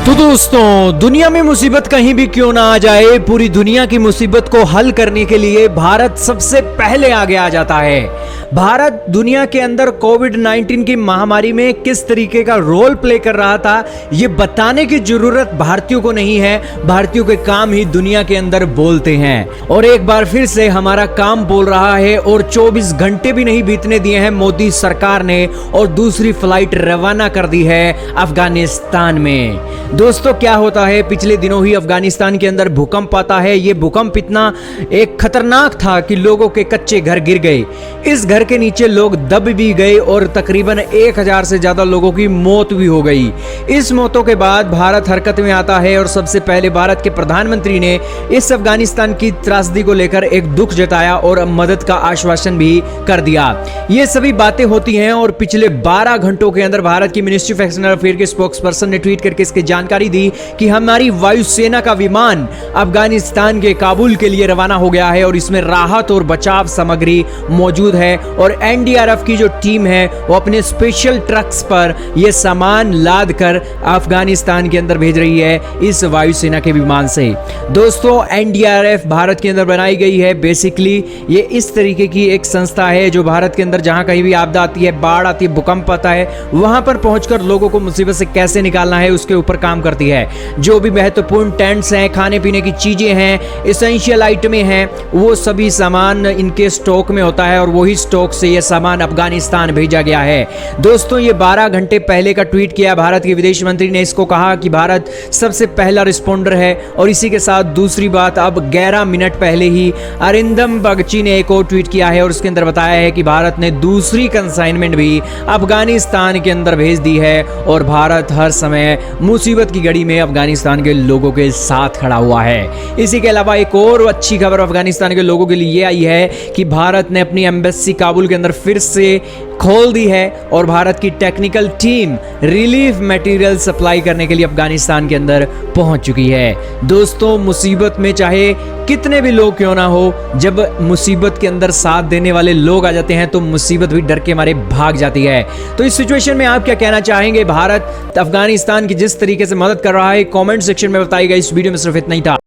तो दोस्तों, दुनिया में मुसीबत कहीं भी क्यों ना आ जाए, पूरी दुनिया की मुसीबत को हल करने के लिए भारत सबसे पहले आगे आ जाता है। भारत दुनिया के अंदर कोविड-19 की महामारी में किस तरीके का रोल प्ले कर रहा था, ये बताने की जरूरत भारतीयों को नहीं है। भारतीयों के काम ही दुनिया के अंदर बोलते हैं। और एक बार फिर से हमारा काम बोल रहा है और 24 घंटे भी नहीं बीतने दिए हैं मोदी सरकार ने और दूसरी फ्लाइट रवाना कर दी है अफगानिस्तान में। दोस्तों, क्या होता है, पिछले दिनों ही अफगानिस्तान के अंदर भूकंप आता है। यह भूकंप इतना एक खतरनाक था कि लोगों के कच्चे घर गिर गए। इस घर के नीचे लोग दब भी गए और तकरीबन 1000 से ज्यादा लोगों की मौत भी हो गई। इस मौतों के बाद भारत हरकत में आता है और सबसे पहले भारत के प्रधानमंत्री ने इस अफगानिस्तान की त्रासदी को लेकर एक दुख जताया और मदद का आश्वासन भी कर दिया। ये सभी बातें होती हैं और पिछले 12 घंटों के अंदर भारत की मिनिस्ट्री ऑफ एक्सटर्नल अफेयर के स्पोक्सपर्सन ने ट्वीट करके इसकी जानकारी दी कि हमारी वायुसेना का विमान अफगानिस्तान के काबुल के लिए रवाना हो गया है और इसमें राहत और बचाव सामग्री मौजूद है और एनडीआरएफ की जो टीम है वो अपने स्पेशल ट्रक्स पर यह सामान लाद कर अफगानिस्तान के अंदर भेज रही है इस वायुसेना के विमान से। दोस्तों, एनडीआरएफ भारत के अंदर बनाई गई है। बेसिकली ये इस तरीके की एक संस्था है जो भारत के अंदर जहां कहीं भी आपदा आती है, बाढ़ आती है, भूकंप आता है, वहां पर पहुंचकर लोगों को मुसीबत से कैसे निकालना है उसके ऊपर काम करती है। जो भी महत्वपूर्ण टेंट्स हैं, खाने पीने की चीजें हैं, एसेंशियल आइटमें हैं, वो सभी सामान इनके स्टॉक में होता है और वही स्टॉक से ये सामान अफगानिस्तान भेजा गया है। दोस्तों, ये 12 घंटे पहले का ट्वीट किया भारत के विदेश मंत्री ने। इसको कहा कि भारत सबसे पहला रिस्पॉन्डर है और इसी के साथ दूसरी बात, अब 11 मिनट पहले ही अरिंदम बगची ने एक और ट्वीट किया है और उसके अंदर बताया है कि भारत ने दूसरी कंसाइनमेंट भी अफगानिस्तान के अंदर भेज दी है और भारत हर समय मुसीबत की घड़ी में अफगानिस्तान के लोगों के साथ खड़ा हुआ है। इसी के अलावा एक और अच्छी खबर अफगानिस्तान के लोगों के लिए ये आई है कि भारत ने अपनी एम्बेसी काबुल के अंदर फिर से खोल दी है और भारत की technical team relief material supply करने के लिए अफगानिस्तान के अंदर पहुंच चुकी है। दोस्तों, मुसीबत में चाहे कितने भी लोग क्यों ना हो, जब मुसीबत के अंदर साथ देने वाले लोग आ जाते हैं तो मुसीबत भी डर के मारे भाग जाती है। तो इस सिचुएशन में आप क्या कहना चाहेंगे? भारत अफगानिस्तान की जिस तरीके से मदद कर रहा है, कमेंट सेक्शन में बताइएगा। इस वीडियो में सिर्फ इतना ही था।